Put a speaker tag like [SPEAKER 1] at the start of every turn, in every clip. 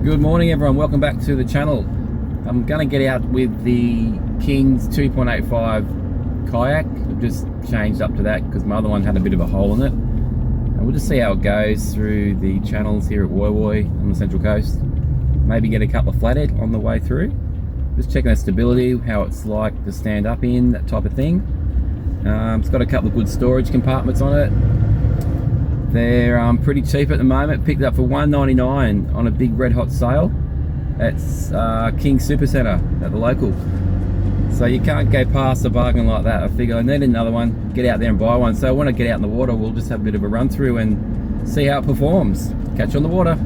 [SPEAKER 1] Good morning everyone, welcome back to the channel. I'm going to get out with the King's 2.85 kayak. I've just changed up to that because my other one had a bit of a hole in it. And we'll just see how it goes through the channels here at Woi Woi on the Central Coast. Maybe get a couple of flathead on the way through. Just checking the stability, how it's like to stand up in, that type of thing. It's got a couple of good storage compartments on it. They're pretty cheap at the moment. Picked up for $1.99 on a big red hot sale. That's King Super Centre at the local. So you can't go past a bargain like that. I figure I need another one, get out there and buy one. So when I get out in the water, we'll just have a bit of a run through and see how it performs. Catch you on the water.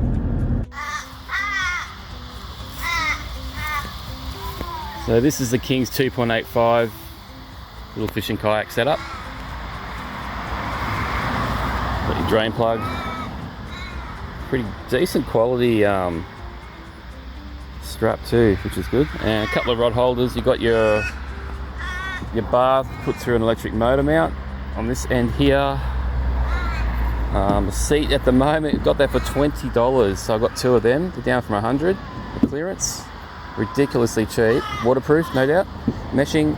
[SPEAKER 1] So this is the King's 2.85 little fishing kayak setup. Got your drain plug. Pretty decent quality strap too, which is good. And a couple of rod holders. You got your bar put through an electric motor mount on this end here. The seat at the moment, got that for $20. So I got two of them. They're down from $100. The clearance, ridiculously cheap. Waterproof, no doubt. Meshing.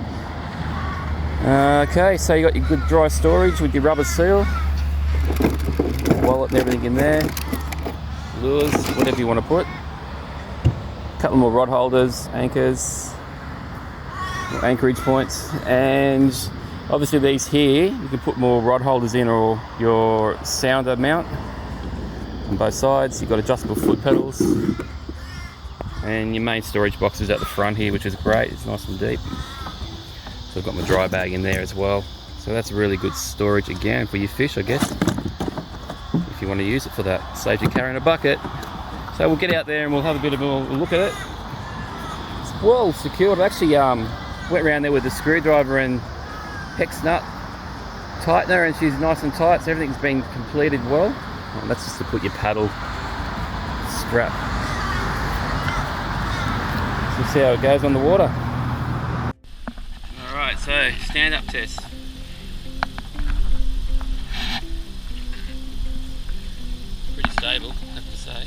[SPEAKER 1] Okay, so you got your good dry storage with your rubber seal. Wallet and everything in there, lures, whatever you want to put. A couple more rod holders, anchors, anchorage points, and obviously these here you can put more rod holders in, or your sounder mount on both sides. You've got adjustable foot pedals, and your main storage box is at the front here, which is great. It's nice and deep. So I've got my dry bag in there as well. So that's really good storage again for your fish, I guess, if you want to use it for that. Saves you carrying a bucket. So we'll get out there and we'll have a bit of a look at it. It's well secured. I actually went around there with the screwdriver and hex nut tightener, and she's nice and tight, so everything's been completed well. And that's just to put your paddle strap. So see how it goes on the water. Alright, so stand up test. Stable, I have to say.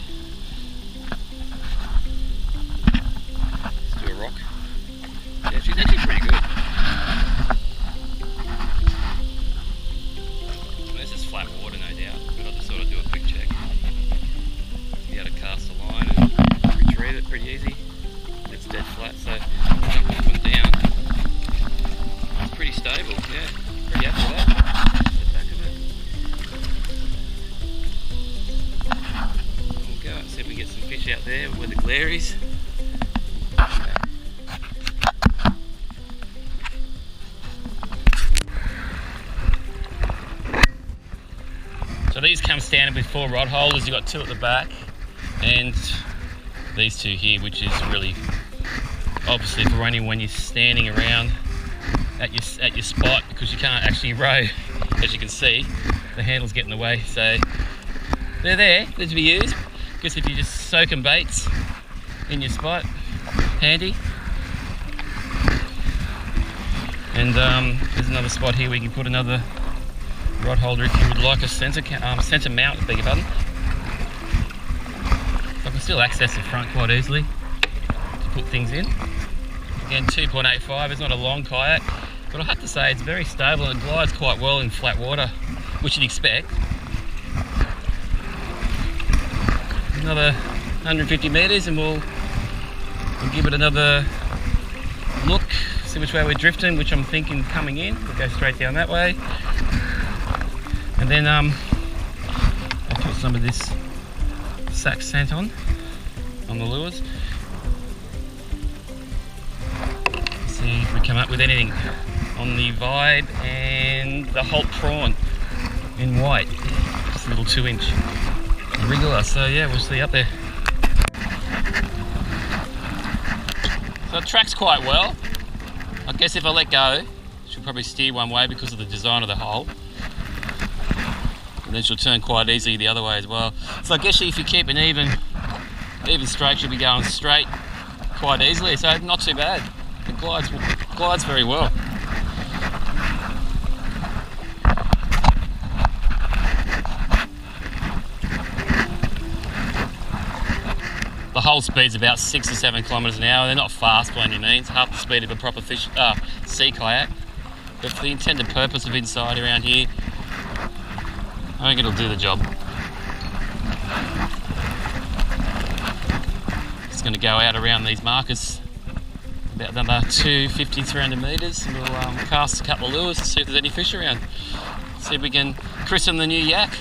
[SPEAKER 1] Let's do a rock. Yeah, she's actually pretty good. This is flat water, no doubt, but I'll just sort of do a quick check. Be able to cast a line and retrieve it pretty easy. It's dead flat, so jump up and down. It's pretty stable, yeah. Pretty happy with that. See if we get some fish out there with the glaries. So these come standard with 4 rod holders. You've got 2 at the back and these 2 here, which is really obviously for running when you're standing around at your spot, because you can't actually row, as you can see. The handles get in the way, so they're there to be used. Guess if you're just soaking baits in your spot, handy. And there's another spot here where you can put another rod holder if you would like a center mount, beg your pardon. So I can still access the front quite easily to put things in. Again, 2.85, it's not a long kayak, but I have to say it's very stable and it glides quite well in flat water, which you'd expect. Another 150 metres and we'll give it another look, see which way we're drifting, which I'm thinking coming in. We'll go straight down that way, and then I'll put some of this sack scent on the lures. See if we come up with anything on the Vibe and the Holt prawn in white, just a little 2-inch. Regular, so yeah, we'll see up there. So it tracks quite well. I guess if I let go, she'll probably steer one way because of the design of the hole. And then she'll turn quite easily the other way as well. So I guess if you keep an even stroke, she'll be going straight quite easily, so not too bad. It glides very well. The whole speed's about 6 or 7 kilometres an hour. They're not fast by any means, half the speed of a proper sea kayak. But for the intended purpose of inside around here, I think it'll do the job. Just going to go out around these markers, about another 250, 300 metres, and we'll cast a couple of lures to see if there's any fish around. See if we can christen the new yak.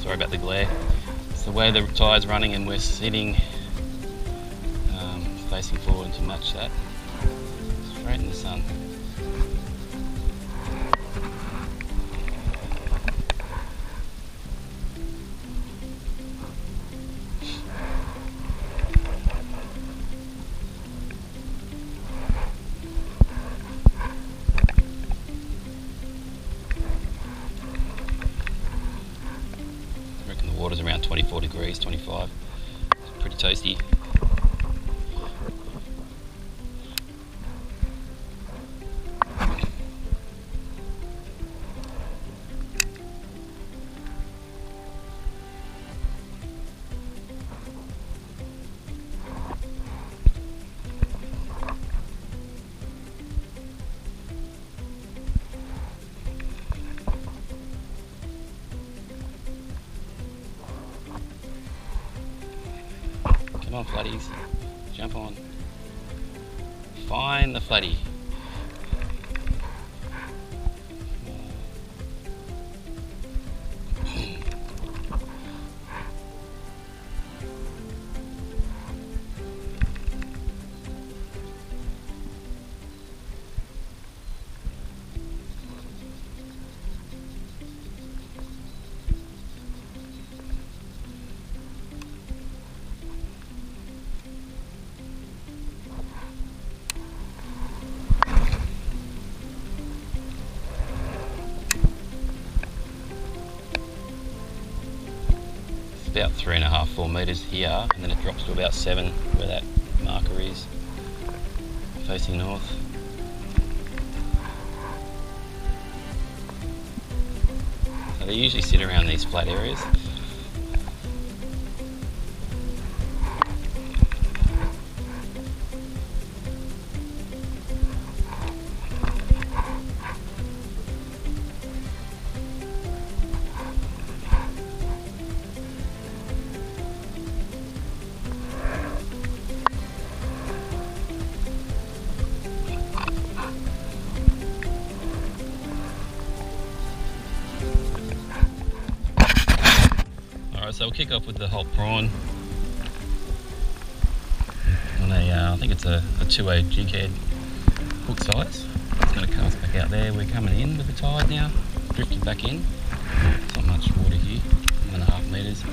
[SPEAKER 1] Sorry about the glare. It's the way the tide's running and we're sitting facing forward to match that. Straight in the sun. I reckon the water's around 24 degrees, 25. It's pretty toasty. Come on, flatties, jump on. Find the flatty. About 3.5, 4 metres here, and then it drops to about 7 where that marker is, facing north. So they usually sit around these flat areas. So we'll kick off with the whole prawn on a, I think it's a 2A jig head hook size. It's going to cast back out there. We're coming in with the tide now, drifted back in. There's not much water here, 1.5 metres.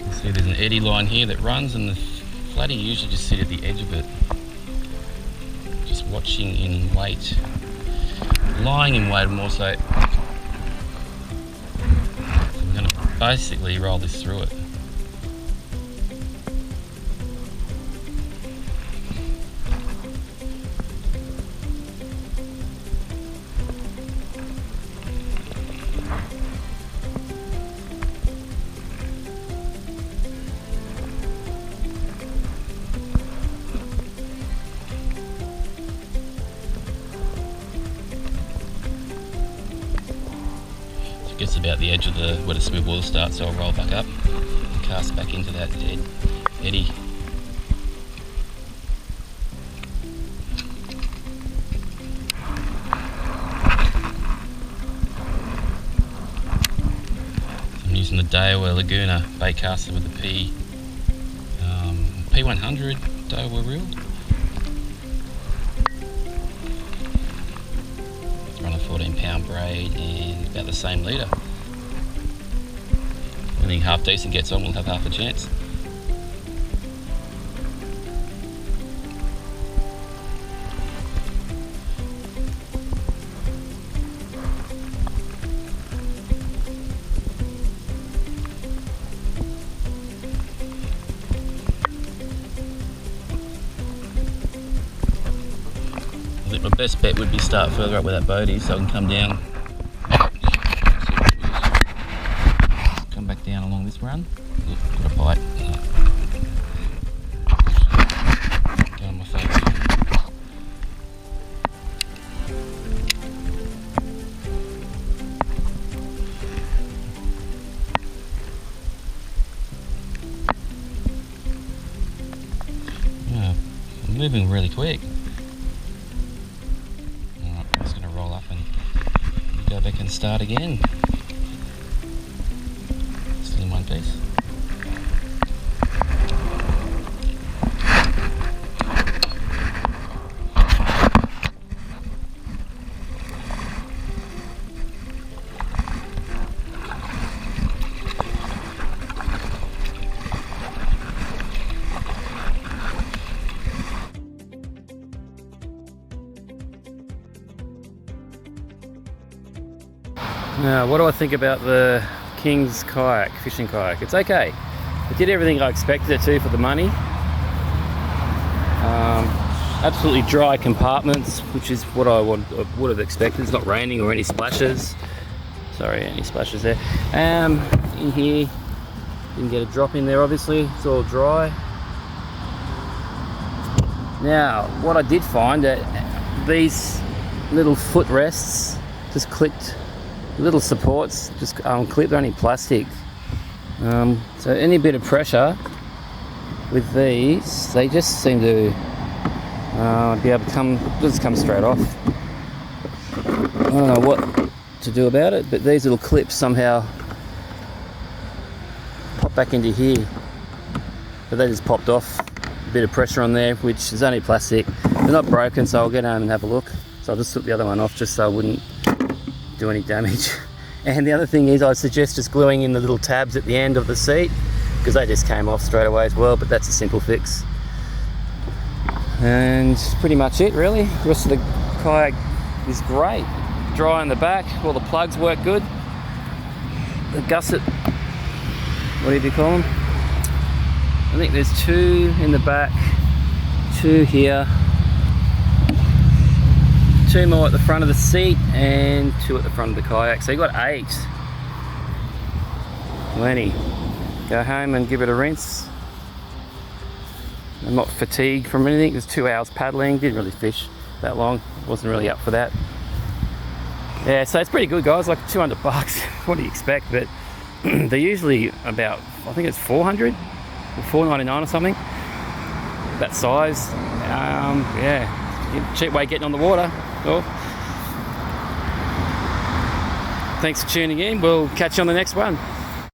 [SPEAKER 1] You see there's an eddy line here that runs, and the flatty usually just sit at the edge of it, watching in wait, lying in wait more so. So we're going to basically roll this through it. Gets about the edge of where the smooth water starts, so I'll roll back up and cast back into that eddy. I'm using the Daiwa Laguna bait caster with the P100 Daiwa reel. Run a 14-pound braid and about the same leader. Anything half decent gets on, we'll have half a chance. Best bet would be start further up where that boat is so I can come down. Come back down along this run. Look, got a bite. Go on my face. Yeah, I'm moving really quick. Go back and start again. Still in one piece. Now, what do I think about the King's kayak, fishing kayak? It's okay. It did everything I expected it to for the money. Absolutely dry compartments, which is what I would have expected. It's not raining or any splashes. Sorry, any splashes there. In here, didn't get a drop in there obviously. It's all dry. Now, what I did find that these little footrests just clicked. Little supports just clip, they're only plastic. So any bit of pressure with these, they just seem to be able to just come straight off. I don't know what to do about it, but these little clips somehow pop back into here. But they just popped off. A bit of pressure on there, which is only plastic. They're not broken, so I'll get home and have a look. So I'll just took the other one off just so I wouldn't do any damage. And the other thing is, I suggest just gluing in the little tabs at the end of the seat, because they just came off straight away as well, but that's a simple fix. And pretty much it really. The rest of the kayak is great. Dry on the back, all the plugs work good. The gusset, whatever you call them. I think there's 2 in the back, 2 here, 2 more at the front of the seat and 2 at the front of the kayak. So you got 8. Lenny, go home and give it a rinse. I'm not fatigued from anything. It was 2 hours paddling. Didn't really fish that long. Wasn't really up for that. Yeah, so it's pretty good, guys. Like $200. What do you expect? But they're usually about, I think it's 400 or 499 or something. That size. Yeah, cheap way of getting on the water. Well, thanks for tuning in. We'll catch you on the next one.